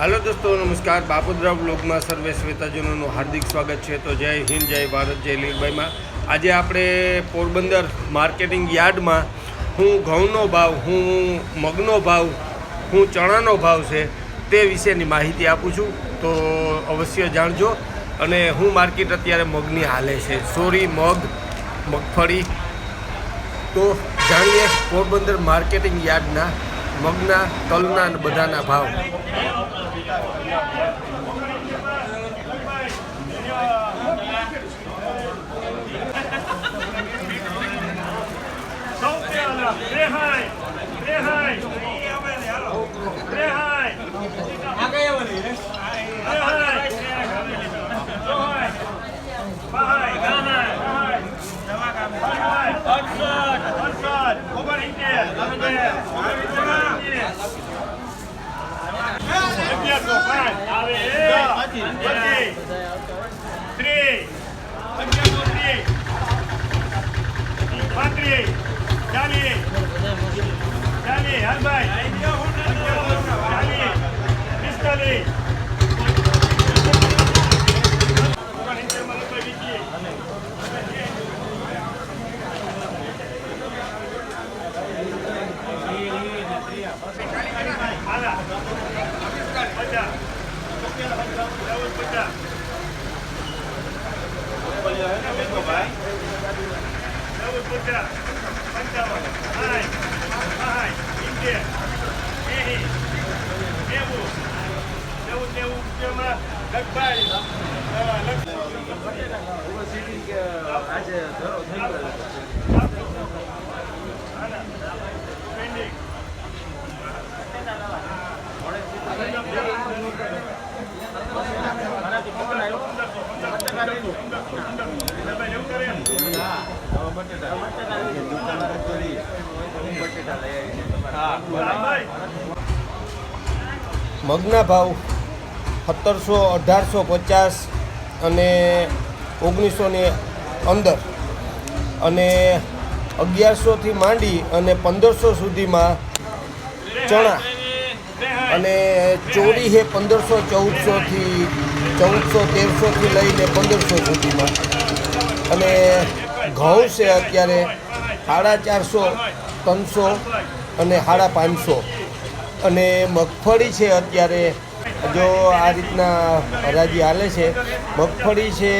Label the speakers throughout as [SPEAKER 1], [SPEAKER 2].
[SPEAKER 1] Hello दोस्तों नमस्कार बापुद्रा ब्लॉगમાં સર્વે શ્વેતાજનોનું હાર્દિક સ્વાગત છે। તો જય હિન્દ જય ભારત જય લીલભાઈમાં આજે આપણે પોરબંદર માર્કેટિંગ યાર્ડમાં હું ઘઉંનો ભાવ હું મગનો ભાવ હું ચણાનો ભાવ છે તે વિશેની માહિતી આપું છું। તો અવશ્ય જાણજો। અને હું માર્કેટ અત્યારે મગની હાલે છે સોરી મગ મગફળી। તો જાણીએ પોરબંદર માર્કેટિંગ યાર્ડના મગના તલના અને બધાના ભાવ। મગના ભાવ 1700, 1850 અને 1900 ની અંદર અને 1100 થી માંડી અને 1500 સુધીમાં ચણા અને ચોરી છે 1500, 1400 થી 1400, 1300 થી લઈને 1500 સુધીમાં અને ઘઉં છે અત્યારે 450, 300 અને 550 અને મગફળી છે અત્યારે જો આ રીતના હરાજી હાલે છે। મગફળી છે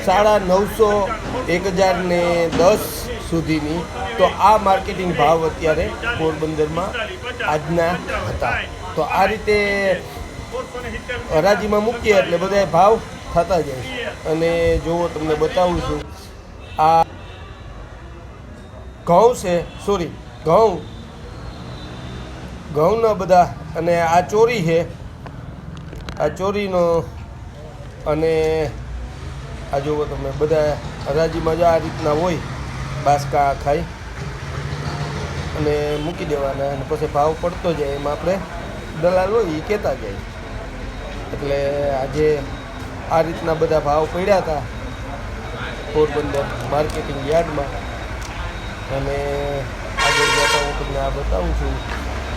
[SPEAKER 1] 950, 1010 સુધીની। તો આ માર્કેટિંગ ભાવ અત્યારે પોરબંદરમાં આજના હતા। તો આ રીતે હરાજીમાં મૂકીએ એટલે બધા ભાવ થતા જાય। અને જુઓ તમને બતાવું છું આ ઘઉં છે સોરી ઘઉંના બધા અને આ ચોરી છે આ ચોરીનો અને આ જુઓ તમે બધા હરાજીમાં જ આ રીતના હોય બાસકા ખાઈ અને મૂકી દેવાના અને પછી ભાવ પડતો જાય એમાં આપણે દલાલ હોય એ કહેતા જાય। એટલે આજે આ રીતના બધા ભાવ પડ્યા હતા પોરબંદર માર્કેટિંગ યાર્ડમાં। અને આગળ જતા હું તમને આ બતાવું છું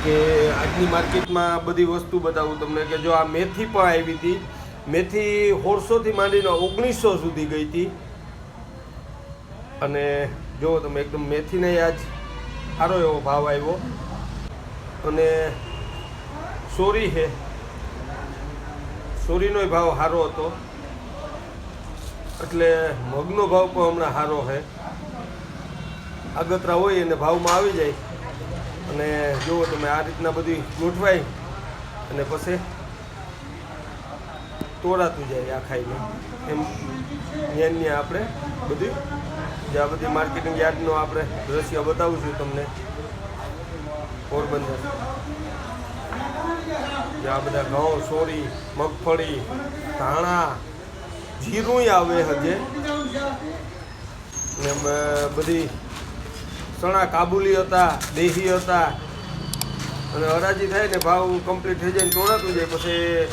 [SPEAKER 1] કે આજની માર્કેટમાં બધી વસ્તુ બતાવું તમને કે જો આ મેથી પણ આવી હતી। મેથી 1600 થી માંડીને 1900 સુધી ગઈ હતી। અને જુઓ તમે એકદમ મેથીને આજ સારો એવો ભાવ આવ્યો। અને સોરી છે સોરીનો ભાવ સારો હતો એટલે મગનો ભાવ પણ હમણાં સારો છે। આગતરા હોય અને ભાવમાં આવી જાય અને જુઓ તમે આ રીતના બધી ગોઠવાય અને પછી તોડાતું જાય આ ખાઈને એમ ત્યાં આપણે બધી જે આ બધી માર્કેટિંગ યાર્ડનો આપણે દ્રશ્ય બતાવું છું તમને પોરબંદર। જે આ બધા ઘઉં સોરી મગફળી ધાણા જીરું આવે હજે ને બધી ચણા કાબુલી હતા દેશી હતા અને હરાજી થાય ને ભાવ કમ્પ્લીટ થઈ જાય ને તોડાતું જાય પછી